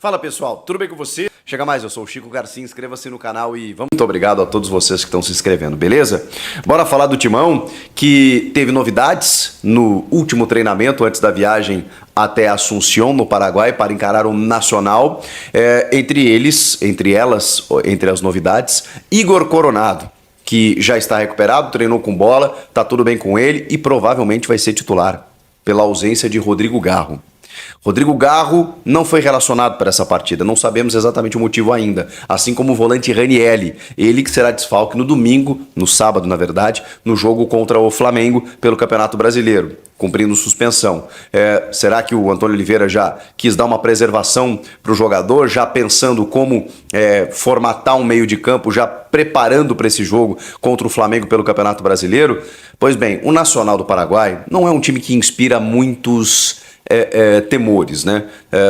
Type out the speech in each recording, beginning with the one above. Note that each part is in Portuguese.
Fala pessoal, tudo bem com você? Chega mais, eu sou o Chico Garcia, inscreva-se no canal e vamos... Muito obrigado a todos vocês que estão se inscrevendo, beleza? Bora falar do Timão, que teve novidades no último treinamento antes da viagem até Asunción, no Paraguai, para encarar o Nacional. Entre as novidades, Igor Coronado, que já está recuperado, treinou com bola, tá tudo bem com ele e provavelmente vai ser titular, pela ausência de Rodrigo Garro. Rodrigo Garro não foi relacionado para essa partida, não sabemos exatamente o motivo ainda, assim como o volante Ranieri, ele que será desfalque no domingo, no sábado na verdade, no jogo contra o Flamengo pelo Campeonato Brasileiro, cumprindo suspensão. Será que o Antônio Oliveira já quis dar uma preservação para o jogador, já pensando como formatar um meio de campo, já preparando para esse jogo contra o Flamengo pelo Campeonato Brasileiro? Pois bem, o Nacional do Paraguai não é um time que inspira muitos temores, né?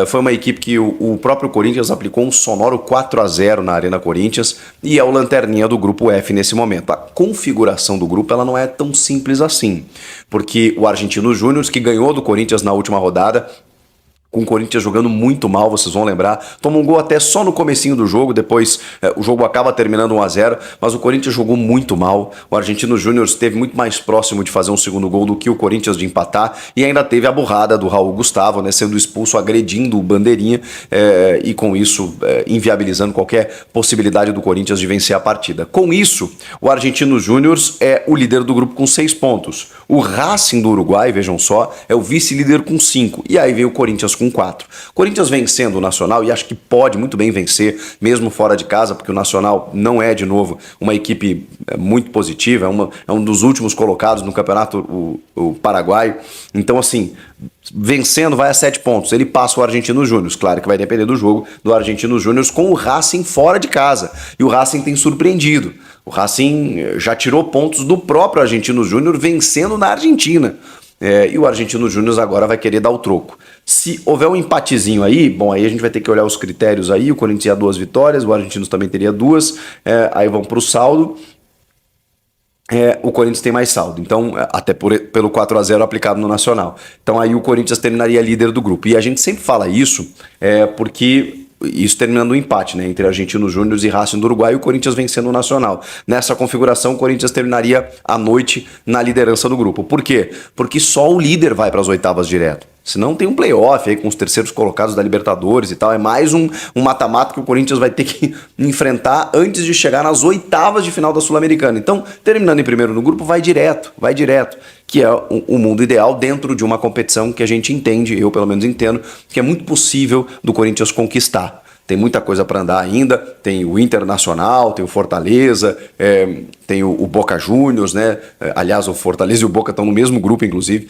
Foi uma equipe que o próprio Corinthians aplicou um sonoro 4-0 na Arena Corinthians e é o lanterninha do grupo F nesse momento. A configuração do grupo ela não é tão simples assim, porque o Argentinos Júnior, que ganhou do Corinthians na última rodada, com o Corinthians jogando muito mal, vocês vão lembrar, toma um gol até só no comecinho do jogo, depois o jogo acaba terminando 1-0, mas o Corinthians jogou muito mal, o Argentinos Júnior esteve muito mais próximo de fazer um segundo gol do que o Corinthians de empatar, e ainda teve a burrada do Raul Gustavo, né, sendo expulso, agredindo o Bandeirinha, e com isso inviabilizando qualquer possibilidade do Corinthians de vencer a partida. Com isso, o Argentinos Júnior é o líder do grupo com 6 pontos, o Racing do Uruguai, vejam só, é o vice-líder com 5, e aí veio o Corinthians com 4. Corinthians vencendo o Nacional, e acho que pode muito bem vencer, mesmo fora de casa, porque o Nacional não é, de novo, uma equipe muito positiva, é um dos últimos colocados no campeonato o Paraguai. Então, assim, vencendo vai a 7 pontos. Ele passa o Argentinos Júnior, claro que vai depender do jogo do Argentinos Júnior com o Racing fora de casa. E o Racing tem surpreendido. O Racing já tirou pontos do próprio Argentinos Júnior vencendo na Argentina. E o Argentinos Júnior agora vai querer dar o troco. Se houver um empatezinho aí, bom, aí a gente vai ter que olhar os critérios aí, o Corinthians ia 2 vitórias, o Argentinos também teria 2, aí vão para o saldo, o Corinthians tem mais saldo, então até pelo 4-0 aplicado no Nacional. Então aí o Corinthians terminaria líder do grupo, e a gente sempre fala isso, porque... Isso terminando o empate, né, entre Argentinos Júnior e Racing do Uruguai e o Corinthians vencendo o Nacional. Nessa configuração, o Corinthians terminaria à noite na liderança do grupo. Por quê? Porque só o líder vai para as oitavas direto. Senão tem um playoff aí com os terceiros colocados da Libertadores e tal. É mais um mata-mata que o Corinthians vai ter que enfrentar antes de chegar nas oitavas de final da Sul-Americana. Então, terminando em primeiro no grupo, vai direto. Que é o mundo ideal dentro de uma competição que a gente entende, eu pelo menos entendo, que é muito possível do Corinthians conquistar. Tem muita coisa para andar ainda, tem o Internacional, tem o Fortaleza, tem o Boca Juniors, né? Aliás, o Fortaleza e o Boca estão no mesmo grupo, inclusive.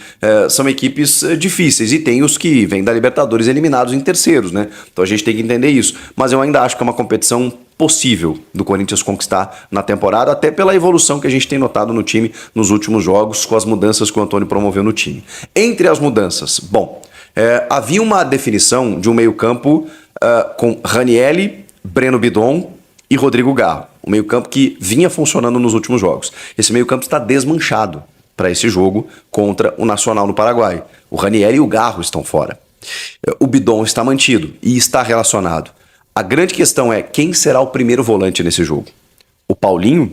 São equipes difíceis e tem os que vêm da Libertadores eliminados em terceiros, né? Então a gente tem que entender isso. Mas eu ainda acho que é uma competição possível do Corinthians conquistar na temporada, até pela evolução que a gente tem notado no time nos últimos jogos, com as mudanças que o Antônio promoveu no time. Entre as mudanças, bom, havia uma definição de um meio-campo com Ranieri, Breno Bidon e Rodrigo Garro. Um meio-campo que vinha funcionando nos últimos jogos. Esse meio-campo está desmanchado para esse jogo contra o Nacional no Paraguai. O Ranieri e o Garro estão fora. O Bidon está mantido e está relacionado. A grande questão é quem será o primeiro volante nesse jogo? O Paulinho?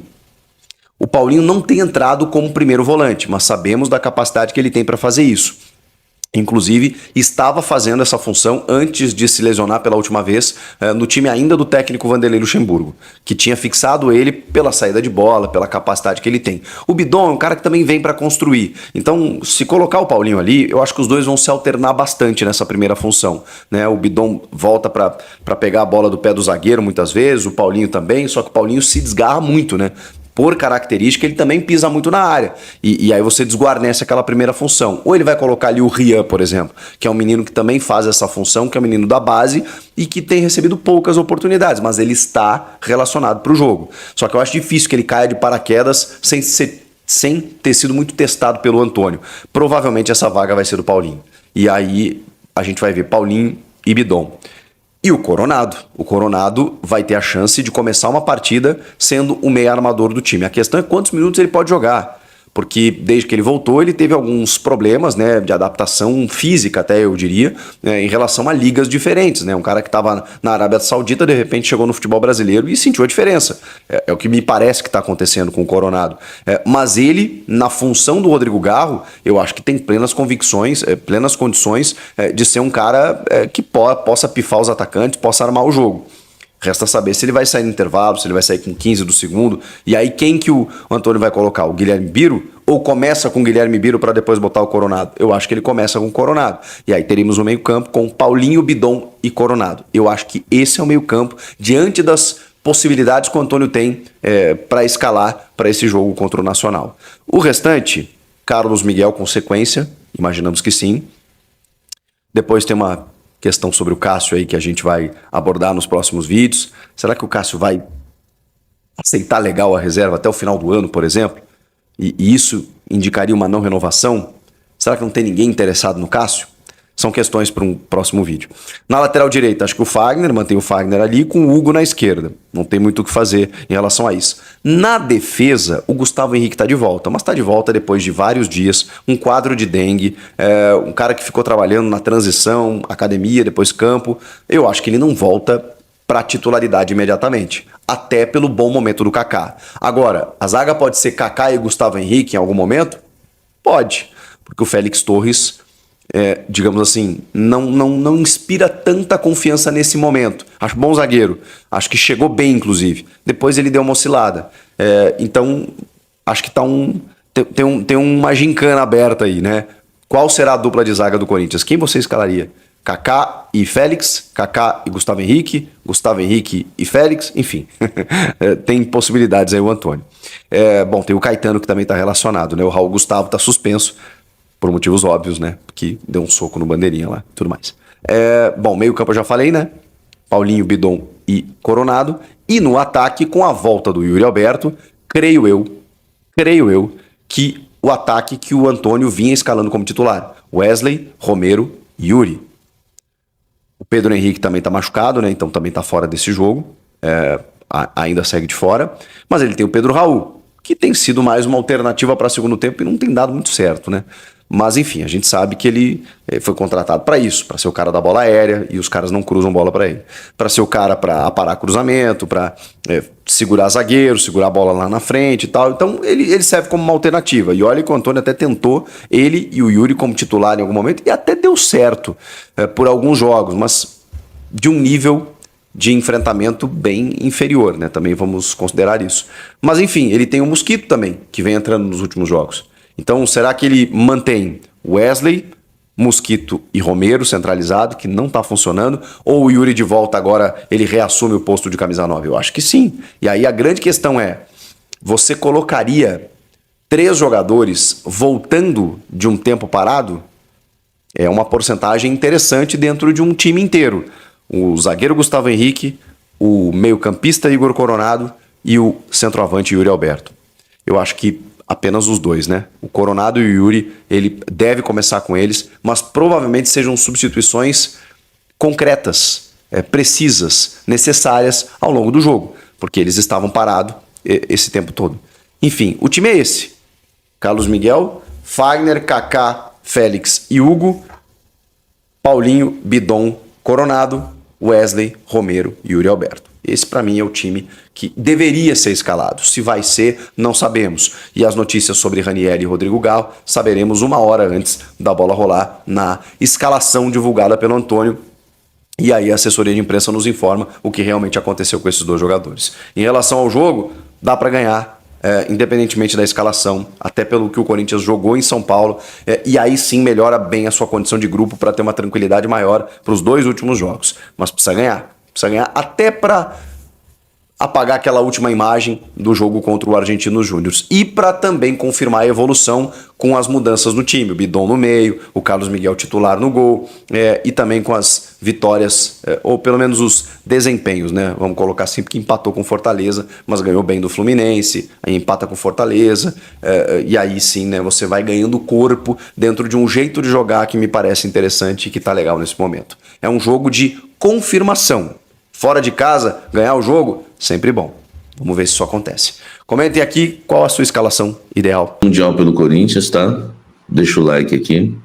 O Paulinho não tem entrado como primeiro volante, mas sabemos da capacidade que ele tem para fazer isso. Inclusive, estava fazendo essa função antes de se lesionar pela última vez no time ainda do técnico Vanderlei Luxemburgo, que tinha fixado ele pela saída de bola, pela capacidade que ele tem. O Bidon é um cara que também vem para construir. Então, se colocar o Paulinho ali, eu acho que os dois vão se alternar bastante nessa primeira função, né? O Bidon volta para pegar a bola do pé do zagueiro muitas vezes, o Paulinho também, só que o Paulinho se desgarra muito, né? Por característica, ele também pisa muito na área. E aí você desguarnece aquela primeira função. Ou ele vai colocar ali o Rian, por exemplo, que é um menino que também faz essa função, que é um menino da base e que tem recebido poucas oportunidades, mas ele está relacionado para o jogo. Só que eu acho difícil que ele caia de paraquedas sem ter sido muito testado pelo Antônio. Provavelmente essa vaga vai ser do Paulinho. E aí a gente vai ver Paulinho e Bidon. E o Coronado vai ter a chance de começar uma partida sendo o meio armador do time. A questão é quantos minutos ele pode jogar. porque desde que ele voltou ele teve alguns problemas, né, de adaptação física até, eu diria, né, em relação a ligas diferentes, né, um cara que estava na Arábia Saudita de repente chegou no futebol brasileiro e sentiu a diferença, é o que me parece que está acontecendo com o Coronado, mas ele, na função do Rodrigo Garro, eu acho que tem plenas convicções, plenas condições de ser um cara que possa pifar os atacantes, possa armar o jogo. Resta saber se ele vai sair no intervalo, se ele vai sair com 15 do segundo. E aí quem que o Antônio vai colocar? O Guilherme Biro? Ou começa com o Guilherme Biro para depois botar o Coronado? Eu acho que ele começa com o Coronado. E aí teríamos o meio-campo com Paulinho, Bidon e Coronado. Eu acho que esse é o meio-campo diante das possibilidades que o Antônio tem para escalar para esse jogo contra o Nacional. O restante, Carlos Miguel com sequência, imaginamos que sim. Depois tem uma questão sobre o Cássio aí que a gente vai abordar nos próximos vídeos. Será que o Cássio vai aceitar legal a reserva até o final do ano, por exemplo? E isso indicaria uma não renovação? Será que não tem ninguém interessado no Cássio? São questões para um próximo vídeo. Na lateral direita, acho que o Fagner, mantém o Fagner ali, com o Hugo na esquerda. Não tem muito o que fazer em relação a isso. Na defesa, o Gustavo Henrique está de volta, mas está de volta depois de vários dias, um quadro de dengue, um cara que ficou trabalhando na transição, academia, depois campo. Eu acho que ele não volta para titularidade imediatamente, até pelo bom momento do Kaká. Agora, a zaga pode ser Kaká e Gustavo Henrique em algum momento? Pode, porque o Félix Torres, digamos assim, não inspira tanta confiança nesse momento. Acho bom zagueiro, acho que chegou bem, inclusive. Depois ele deu uma oscilada. Então, acho que tem uma gincana aberta aí, né? Qual será a dupla de zaga do Corinthians? Quem você escalaria? Kaká e Félix, Kaká e Gustavo Henrique e Félix, enfim. Tem possibilidades aí o Antônio. Bom, tem o Caetano que também está relacionado, né? O Raul Gustavo está suspenso, por motivos óbvios, né? Porque deu um soco no bandeirinha lá e tudo mais. Bom, meio campo eu já falei, né? Paulinho, Bidon e Coronado. E no ataque, com a volta do Yuri Alberto, creio eu, que o ataque que o Antônio vinha escalando como titular. Wesley, Romero, Yuri. O Pedro Henrique também tá machucado, né? Então também tá fora desse jogo. Ainda segue de fora. Mas ele tem o Pedro Raul, que tem sido mais uma alternativa para segundo tempo e não tem dado muito certo, né? Mas enfim, a gente sabe que ele foi contratado para isso, para ser o cara da bola aérea, e os caras não cruzam bola para ele. Para ser o cara para aparar cruzamento, para segurar zagueiro, segurar a bola lá na frente e tal. Então ele serve como uma alternativa. E olha que o Antônio até tentou ele e o Yuri como titular em algum momento, e até deu certo por alguns jogos, mas de um nível de enfrentamento bem inferior, né? Também vamos considerar isso. Mas enfim, ele tem o Mosquito também, que vem entrando nos últimos jogos. Então, será que ele mantém Wesley, Mosquito e Romero centralizado, que não está funcionando? Ou o Yuri de volta agora, ele reassume o posto de camisa 9? Eu acho que sim. E aí a grande questão é, você colocaria 3 jogadores voltando de um tempo parado? É uma porcentagem interessante dentro de um time inteiro. O zagueiro Gustavo Henrique, o meio-campista Igor Coronado e o centroavante Yuri Alberto. Eu acho que apenas os dois, né? O Coronado e o Yuri, ele deve começar com eles, mas provavelmente sejam substituições concretas, precisas, necessárias ao longo do jogo, porque eles estavam parados esse tempo todo. Enfim, o time é esse. Carlos Miguel, Fagner, Kaká, Félix e Hugo, Paulinho, Bidon, Coronado, Wesley, Romero e Yuri Alberto. Esse, para mim, é o time que deveria ser escalado. Se vai ser, não sabemos. E as notícias sobre Ranieri e Rodrigo Garro saberemos 1 hora antes da bola rolar na escalação divulgada pelo Antônio. E aí a assessoria de imprensa nos informa o que realmente aconteceu com esses 2 jogadores. Em relação ao jogo, dá para ganhar, independentemente da escalação, até pelo que o Corinthians jogou em São Paulo. E aí sim melhora bem a sua condição de grupo para ter uma tranquilidade maior para os 2 últimos jogos. Mas precisa ganhar. Precisa ganhar até para apagar aquela última imagem do jogo contra o Argentinos Júnior. E para também confirmar a evolução com as mudanças no time. O Bidon no meio, o Carlos Miguel titular no gol, e também com as vitórias, ou pelo menos os desempenhos, né? Vamos colocar assim, porque empatou com Fortaleza, mas ganhou bem do Fluminense, aí empata com Fortaleza, e aí sim, né, você vai ganhando corpo dentro de um jeito de jogar que me parece interessante e que tá legal nesse momento. É um jogo de confirmação. Fora de casa, ganhar o jogo, sempre bom. Vamos ver se isso acontece. Comentem aqui qual a sua escalação ideal. Mundial pelo Corinthians, tá? Deixa o like aqui.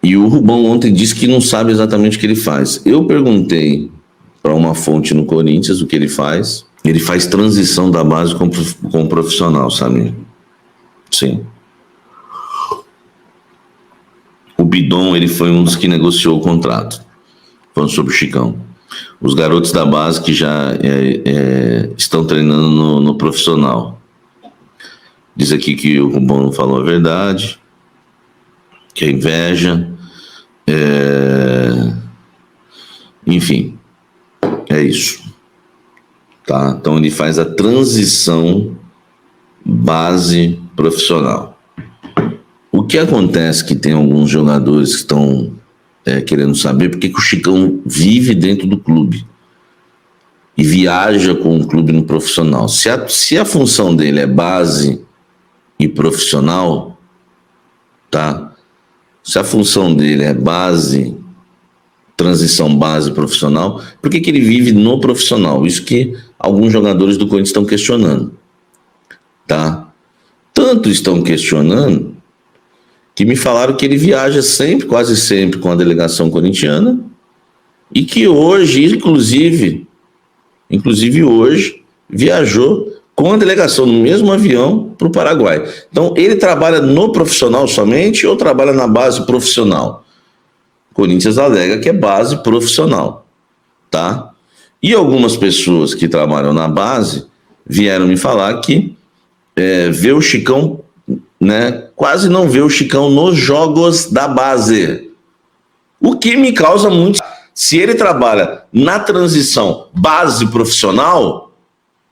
E o Rubão ontem disse que não sabe exatamente o que ele faz. Eu perguntei para uma fonte no Corinthians o que ele faz. Ele faz transição da base com profissional, sabe? Sim. O Bidon, ele foi um dos que negociou o contrato. Falando sobre o Chicão. Os garotos da base que já estão treinando no profissional. Diz aqui que o Rubão não falou a verdade, que é inveja. Enfim, é isso. Tá? Então ele faz a transição base profissional. O que acontece que tem alguns jogadores que estão querendo saber por que o Chicão vive dentro do clube e viaja com o clube no profissional. Se a função dele é base e profissional, tá? Se a função dele é base, transição base profissional, por que ele vive no profissional? Isso que alguns jogadores do Corinthians estão questionando, tá? Tanto estão questionando que me falaram que ele viaja sempre, quase sempre, com a delegação corintiana e que hoje, inclusive hoje, viajou com a delegação no mesmo avião para o Paraguai. Então, ele trabalha no profissional somente ou trabalha na base profissional? O Corinthians alega que é base profissional, tá? E algumas pessoas que trabalham na base vieram me falar que vê o Chicão, né, quase não vê o Chicão nos jogos da base. O que me causa muito... Se ele trabalha na transição base profissional,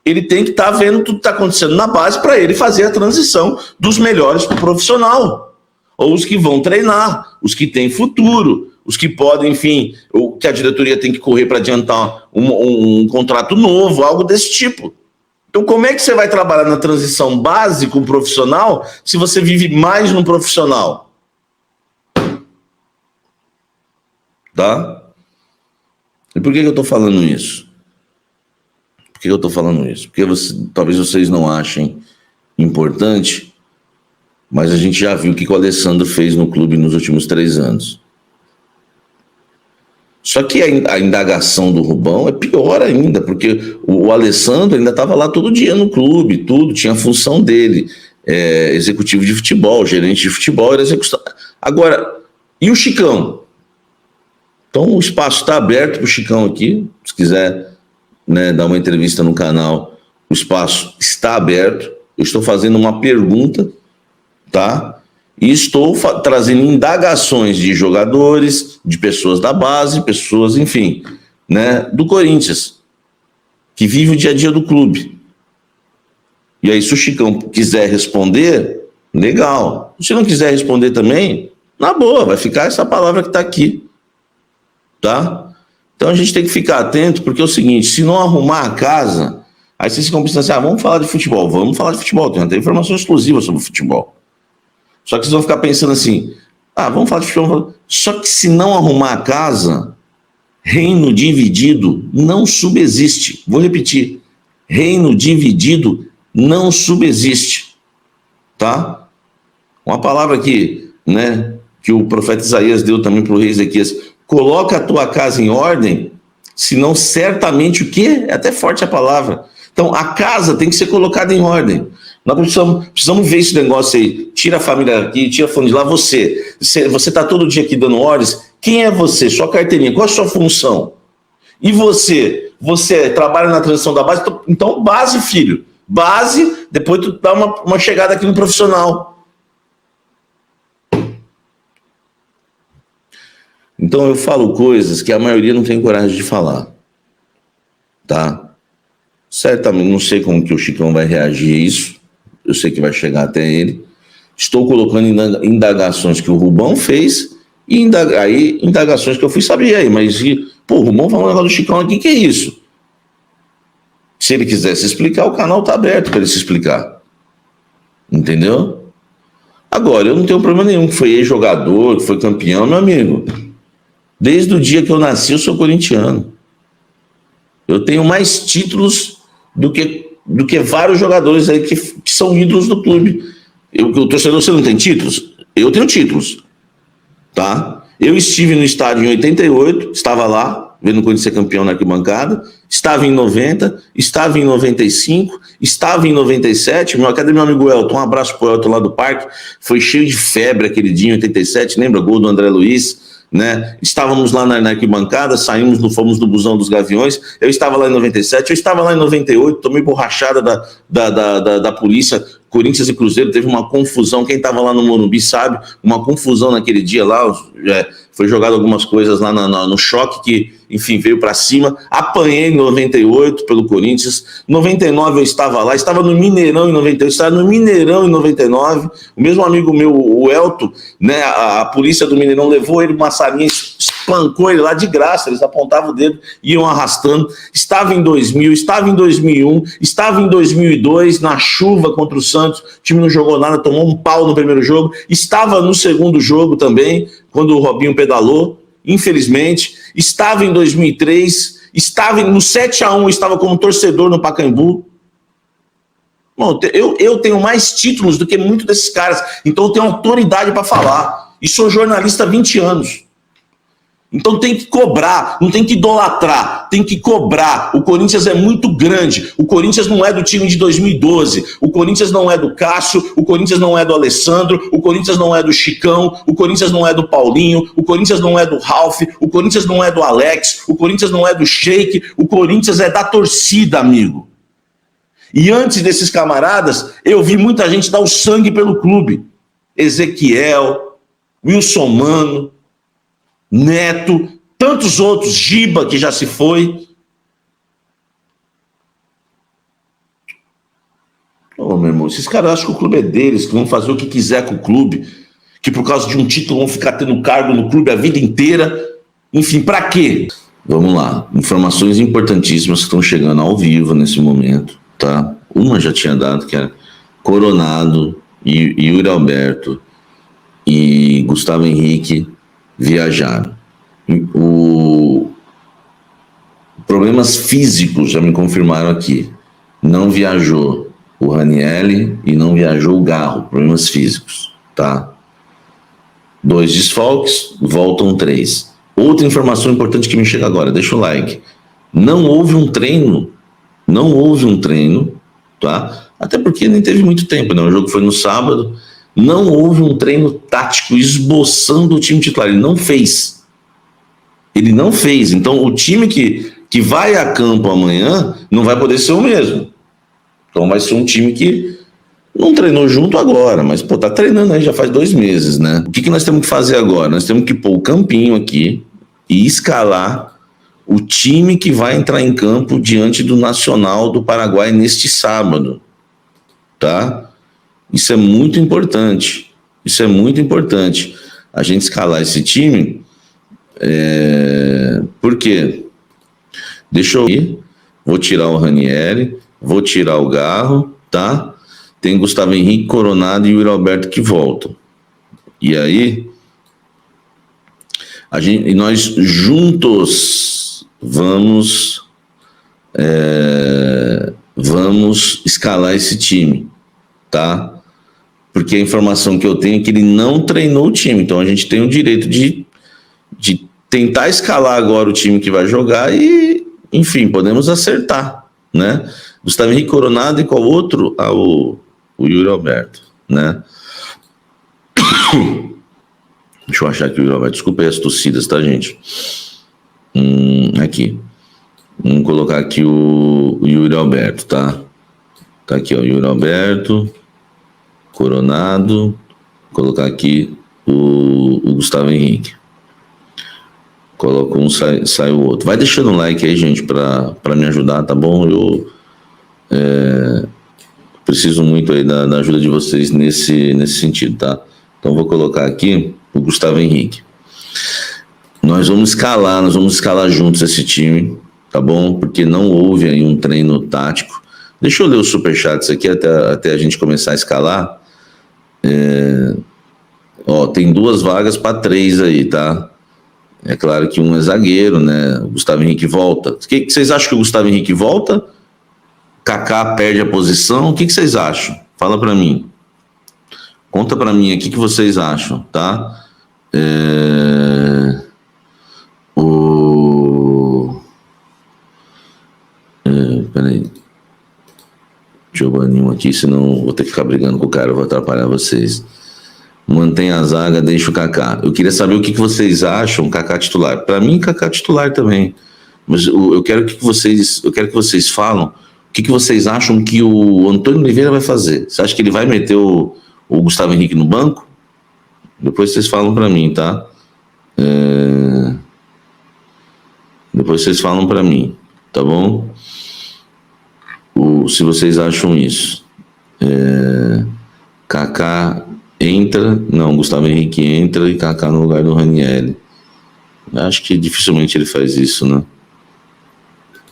ele tem que estar vendo tudo que está acontecendo na base para ele fazer a transição dos melhores para o profissional. Ou os que vão treinar, os que têm futuro, os que podem, enfim, o que a diretoria tem que correr para adiantar um contrato novo, algo desse tipo. Então, como é que você vai trabalhar na transição base com o profissional se você vive mais no profissional? Tá? E por que eu estou falando isso? Por que eu estou falando isso? Porque talvez vocês não achem importante, mas a gente já viu o que o Alessandro fez no clube nos últimos 3 anos. Só que a indagação do Rubão é pior ainda, porque o Alessandro ainda estava lá todo dia no clube, tudo, tinha a função dele, executivo de futebol, gerente de futebol, era execução. Agora, e o Chicão? Então o espaço está aberto para o Chicão aqui, se quiser, né, dar uma entrevista no canal, o espaço está aberto, eu estou fazendo uma pergunta, tá? E estou trazendo indagações de jogadores, de pessoas da base, pessoas, enfim, né, do Corinthians, que vive o dia a dia do clube. E aí, se o Chicão quiser responder, legal. Se não quiser responder também, na boa, vai ficar essa palavra que está aqui. Tá? Então a gente tem que ficar atento, porque é o seguinte, se não arrumar a casa, aí vocês ficam pensando assim, vamos falar de futebol, tem até informação exclusiva sobre o futebol. Só que vocês vão ficar pensando assim, vamos falar de futebol. Só que se não arrumar a casa, reino dividido não subsiste. Vou repetir, reino dividido não subsiste. Tá? Uma palavra aqui, né, que o profeta Isaías deu também para o rei Ezequias, coloca a tua casa em ordem, senão certamente o quê? É até forte a palavra. Então a casa tem que ser colocada em ordem. Nós precisamos ver esse negócio aí. Tira a família aqui, tira a família de lá. Você está todo dia aqui dando ordens. Quem é você? Sua carteirinha, qual é a sua função? E você trabalha na transição da base? Então base, filho. Base, depois tu dá uma chegada aqui no profissional. Então eu falo coisas que a maioria não tem coragem de falar. Tá? Certamente, não sei como que o Chicão vai reagir a isso. Eu sei que vai chegar até ele. Estou colocando indagações que o Rubão fez e indagações que eu fui saber aí. Mas, o Rubão falou um negócio do Chicão aqui, que é isso? Se ele quiser se explicar, o canal está aberto para ele se explicar. Entendeu? Agora, eu não tenho problema nenhum que foi ex-jogador, que foi campeão, meu amigo. Desde o dia que eu nasci, eu sou corintiano. Eu tenho mais títulos do que vários jogadores aí que são ídolos do clube. O torcedor, você não tem títulos? Eu tenho títulos, tá? Eu estive no estádio em 88, estava lá, vendo o Corinthians ser campeão na arquibancada, estava em 90, estava em 95, estava em 97, cadê meu amigo Elton? Um abraço pro Elton lá do parque, foi cheio de febre aquele dia em 87, lembra? Gol do André Luiz, né? Estávamos lá na arquibancada, fomos no busão dos Gaviões, eu estava lá em 97, eu estava lá em 98, tomei borrachada da polícia. Corinthians e Cruzeiro teve uma confusão, quem estava lá no Morumbi sabe, uma confusão naquele dia lá, foi jogado algumas coisas lá no choque que, enfim, veio para cima. Apanhei em 98 pelo Corinthians, 99 eu estava lá, estava no Mineirão em 98, estava no Mineirão em 99, o mesmo amigo meu, o Elton, né, a polícia do Mineirão levou ele uma salinha, espancou ele lá de graça, eles apontavam o dedo, iam arrastando. Estava em 2000, estava em 2001, estava em 2002, na chuva contra o Santos, o time não jogou nada, tomou um pau no primeiro jogo, estava no segundo jogo também, quando o Robinho pedalou, infelizmente, estava em 2003, estava no 7-1, estava como torcedor no Pacaembu. Bom, eu tenho mais títulos do que muitos desses caras, então eu tenho autoridade para falar, e sou jornalista há 20 anos. Então tem que cobrar, não tem que idolatrar, tem que cobrar. O Corinthians é muito grande, o Corinthians não é do time de 2012, o Corinthians não é do Cássio, o Corinthians não é do Alessandro, o Corinthians não é do Chicão, o Corinthians não é do Paulinho, o Corinthians não é do Ralf, o Corinthians não é do Alex, o Corinthians não é do Sheik, o Corinthians é da torcida, amigo. E antes desses camaradas, eu vi muita gente dar o sangue pelo clube. Ezequiel, Wilson Mano, Neto, tantos outros, Giba, que já se foi. Ô, meu irmão, esses caras acham que o clube é deles, que vão fazer o que quiser com o clube, que por causa de um título vão ficar tendo cargo no clube a vida inteira. Enfim, pra quê? Vamos lá, informações importantíssimas que estão chegando ao vivo nesse momento, tá? Uma já tinha dado, que era Coronado, Yuri Alberto e Gustavo Henrique viajaram. Problemas físicos já me confirmaram aqui. Não viajou o Ranieri e não viajou o Garro. Problemas físicos, tá? 2 desfalques, voltam 3. Outra informação importante que me chega agora, deixa o like. Não houve um treino, tá? Até porque nem teve muito tempo, né? O jogo foi no sábado. Não houve um treino tático esboçando o time titular. Ele não fez. Então, o time que vai a campo amanhã não vai poder ser o mesmo. Então, vai ser um time que não treinou junto agora, mas, tá treinando aí já faz 2 meses, né? O que nós temos que fazer agora? Nós temos que pôr o campinho aqui e escalar o time que vai entrar em campo diante do Nacional do Paraguai neste sábado, tá? Isso é muito importante. A gente escalar esse time. Por quê? Deixa eu ir. Vou tirar o Ranieri, vou tirar o Garro, tá? Tem Gustavo Henrique, Coronado e o Yuri Alberto que voltam. E aí, nós juntos vamos escalar esse time, tá? Porque a informação que eu tenho é que ele não treinou o time, então a gente tem o direito de tentar escalar agora o time que vai jogar e, enfim, podemos acertar, né? Gustavo Henrique, Coronado e qual outro? O Yuri Alberto, né? Deixa eu achar aqui o Yuri Alberto, desculpa aí as tossidas, tá, gente? Aqui. Vamos colocar aqui o Yuri Alberto, tá? Tá aqui, ó, Yuri Alberto, Coronado, colocar aqui o Gustavo Henrique. Coloca um, sai o outro. Vai deixando um like aí, gente, para me ajudar, tá bom? Eu preciso muito aí da ajuda de vocês nesse sentido, tá? Então vou colocar aqui o Gustavo Henrique. Nós vamos escalar juntos esse time, tá bom? Porque não houve aí um treino tático. Deixa eu ler os superchats aqui até a gente começar a escalar. Tem 2 vagas para 3 aí, tá? É claro que um é zagueiro, né? O Gustavo Henrique volta. O que vocês acham que o Gustavo Henrique volta? Kaká perde a posição. O que vocês acham? Fala para mim. Conta para mim aqui o que vocês acham, tá? Peraí. Deixa eu banir um aqui, senão vou ter que ficar brigando com o cara, eu vou atrapalhar vocês. Mantém a zaga, deixa o Kaká. Eu queria saber o que vocês acham, Kaká titular. Para mim, Kaká titular também. Mas eu quero que vocês falam o que vocês acham que o Antônio Oliveira vai fazer. Você acha que ele vai meter o Gustavo Henrique no banco? Depois vocês falam para mim, tá? Depois vocês falam para mim, tá bom? Se vocês acham isso. Kaká entra, não, Gustavo Henrique entra e Kaká no lugar do Ranieri. Acho que dificilmente ele faz isso, né?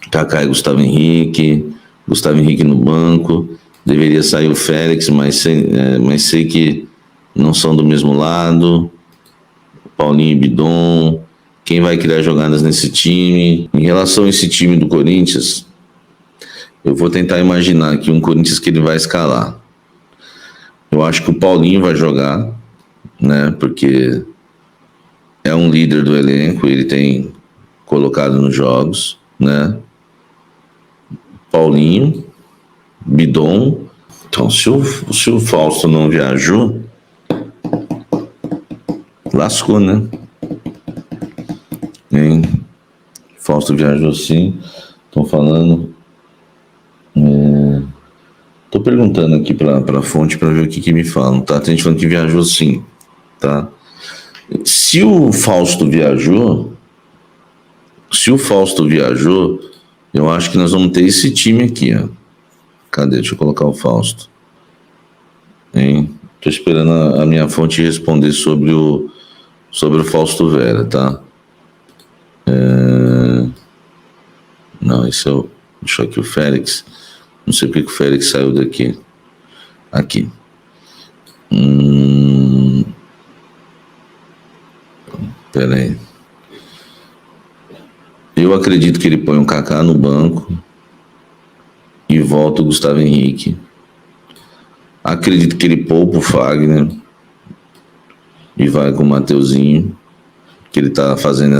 Kaká e Gustavo Henrique no banco, deveria sair o Félix, mas sei que não são do mesmo lado. Paulinho e Bidon, quem vai criar jogadas nesse time? Em relação a esse time do Corinthians, eu vou tentar imaginar aqui um Corinthians que ele vai escalar. Eu acho que o Paulinho vai jogar, né? Porque é um líder do elenco, ele tem colocado nos jogos, né? Paulinho, Bidon. Então, se o Fausto não viajou, lascou, né? Fausto viajou sim. Estão falando. Tô perguntando aqui pra fonte para ver o que me falam, tá? Tem gente falando que viajou sim, tá? Se o Fausto viajou, eu acho que nós vamos ter esse time aqui, ó. Cadê? Deixa eu colocar o Fausto. Tô esperando a minha fonte responder sobre o Fausto Vera, tá? Não, esse é o... Deixa aqui o Félix. Não sei porque que o Félix saiu daqui. Aqui. Pera aí. Eu acredito que ele põe um Kaká no banco e volta o Gustavo Henrique. Acredito que ele poupa o Fagner e vai com o Mateuzinho, que ele tá fazendo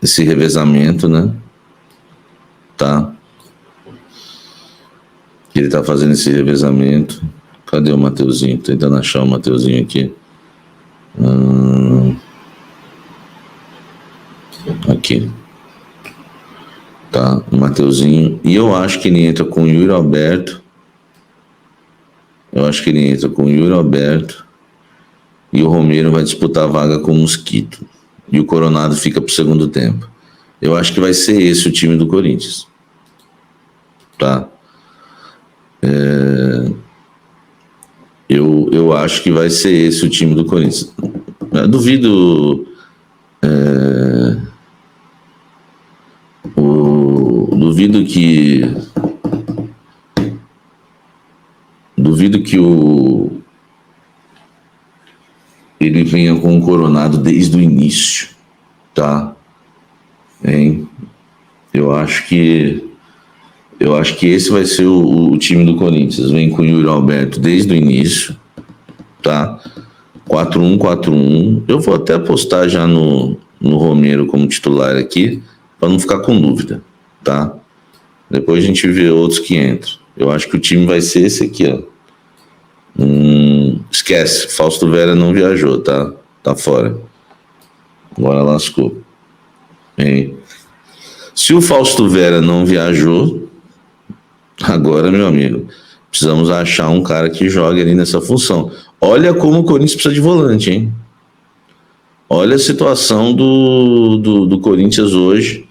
esse revezamento, né? Tá? Ele tá fazendo esse revezamento. Cadê o Mateuzinho? Tô tentando achar o Mateuzinho aqui. Aqui. Tá, o Mateuzinho. E eu acho que ele entra com o Yuri Alberto. E o Romero vai disputar a vaga com o Mosquito. E o Coronado fica pro segundo tempo. Eu acho que vai ser esse o time do Corinthians. Tá? Eu acho que vai ser esse o time do Corinthians. Eu duvido... Duvido que ele venha com o Coronado desde o início, tá? Eu acho que esse vai ser o time do Corinthians. Vem com o Yuri Alberto desde o início, tá? 4-1-4-1. Eu vou até apostar já no Romero como titular aqui, para não ficar com dúvida, tá? Depois a gente vê outros que entram. Eu acho que o time vai ser esse aqui, ó. Esquece, Fausto Vera não viajou, tá? Tá fora. Agora lascou. Se o Fausto Vera não viajou, agora, meu amigo, precisamos achar um cara que jogue ali nessa função. Olha como o Corinthians precisa de volante, hein? Olha a situação do Corinthians hoje.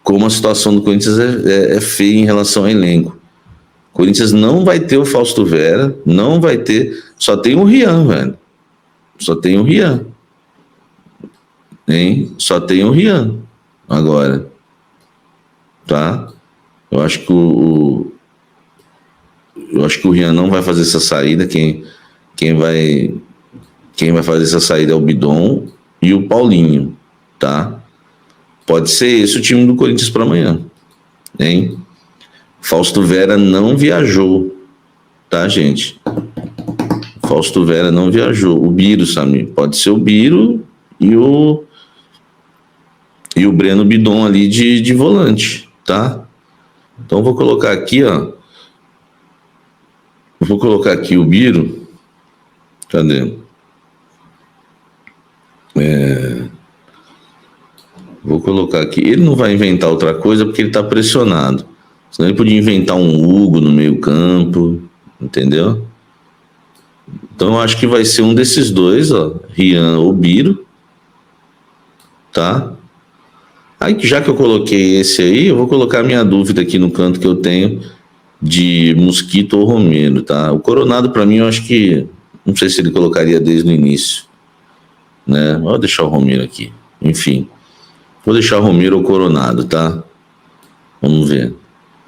Como a situação do Corinthians é feia em relação ao elenco. O Corinthians não vai ter o Fausto Vera, não vai ter, só tem o Rian, velho. Só tem o Rian. Só tem o Rian agora. Tá? Eu acho que o Rian não vai fazer essa saída. Quem vai fazer essa saída é o Bidon e o Paulinho, tá? Pode ser esse o time do Corinthians para amanhã, hein? Fausto Vera não viajou, tá, gente? Fausto Vera não viajou. O Biro, Samir, pode ser o Biro e o Breno Bidon ali de volante, tá? Então vou colocar aqui, ó. Vou colocar aqui o Biro. Cadê? Vou colocar aqui. Ele não vai inventar outra coisa porque ele tá pressionado. Senão ele podia inventar um Hugo no meio campo, entendeu? Então eu acho que vai ser um desses dois, ó, Rian ou Biro, tá? Aí já que eu coloquei esse aí, eu vou colocar a minha dúvida aqui no canto que eu tenho de Mosquito ou Romero, tá? O Coronado para mim eu acho que, não sei se ele colocaria desde o início, né? Vou deixar o Romero aqui, enfim. Vou deixar o Romero ou Coronado, tá? Vamos ver.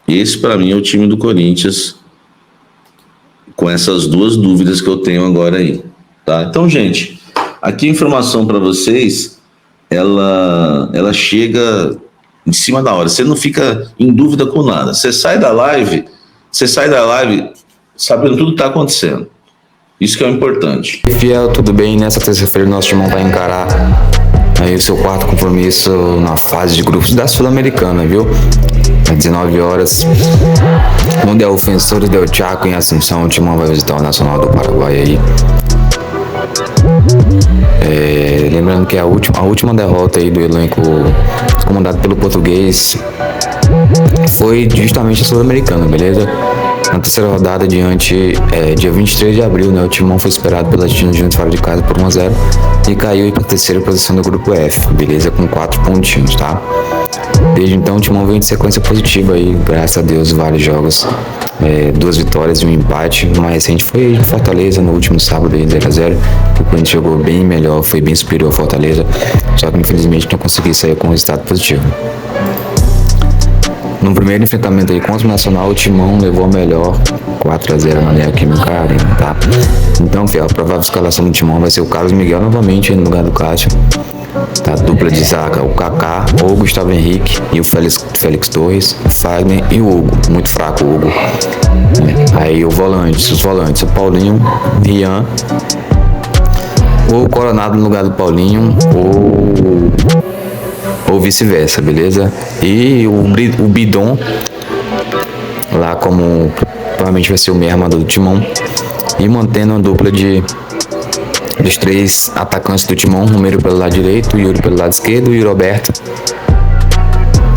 Esse para mim é o time do Corinthians, com essas duas dúvidas que eu tenho agora aí, tá? Então, gente, aqui a informação para vocês, ela chega em cima da hora. Você não fica em dúvida com nada. Você sai da live sabendo tudo que está acontecendo. Isso que é o importante. Fiel, tudo bem? Nessa terça-feira nosso timão vai encarar aí o seu quarto compromisso na fase de grupos da Sul-Americana, viu? Às 19 horas, no Del Ofensores del Chaco, em Assunção, o timão vai visitar o Nacional do Paraguai aí. Lembrando que a última derrota aí do elenco comandado pelo português foi justamente a Sul-Americana, beleza? Na terceira rodada, dia 23 de abril, né, o timão foi esperado pela Latino Júnior fora de casa por 1-0 e caiu para a terceira posição do grupo F, beleza? Com 4 pontinhos, tá? Desde então o timão vem de sequência positiva aí, graças a Deus, vários jogos, 2 vitórias e um empate. O mais recente foi em Fortaleza no último sábado aí, 0-0, que o Corinthians jogou bem melhor, foi bem superior ao Fortaleza, só que infelizmente não conseguiu sair com um resultado positivo. No primeiro enfrentamento aí contra o Nacional, o timão levou a melhor 4-0 na Neoquímica Arena, tá? Então, a provável escalação do timão vai ser o Carlos Miguel novamente no lugar do Cássio. Tá, dupla de zaga, o Kaká, o Gustavo Henrique e o Félix Torres, o Fagner e o Hugo, muito fraco o Hugo. Aí os volantes, o Paulinho, o Rian, o Coronado no lugar do Paulinho, ou vice-versa, beleza? E o Bidon, lá como provavelmente vai ser o meio armador do timão, e mantendo a dupla dos 3 atacantes do timão, Romero pelo lado direito, o Yuri pelo lado esquerdo e o Roberto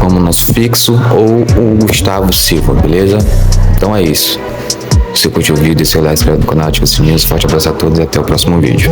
como nosso fixo, ou o Gustavo Silva, beleza? Então é isso. Se você curtiu o vídeo, deixa o like, se inscreve no canal, ativa o sininho. Forte abraço a todos e até o próximo vídeo.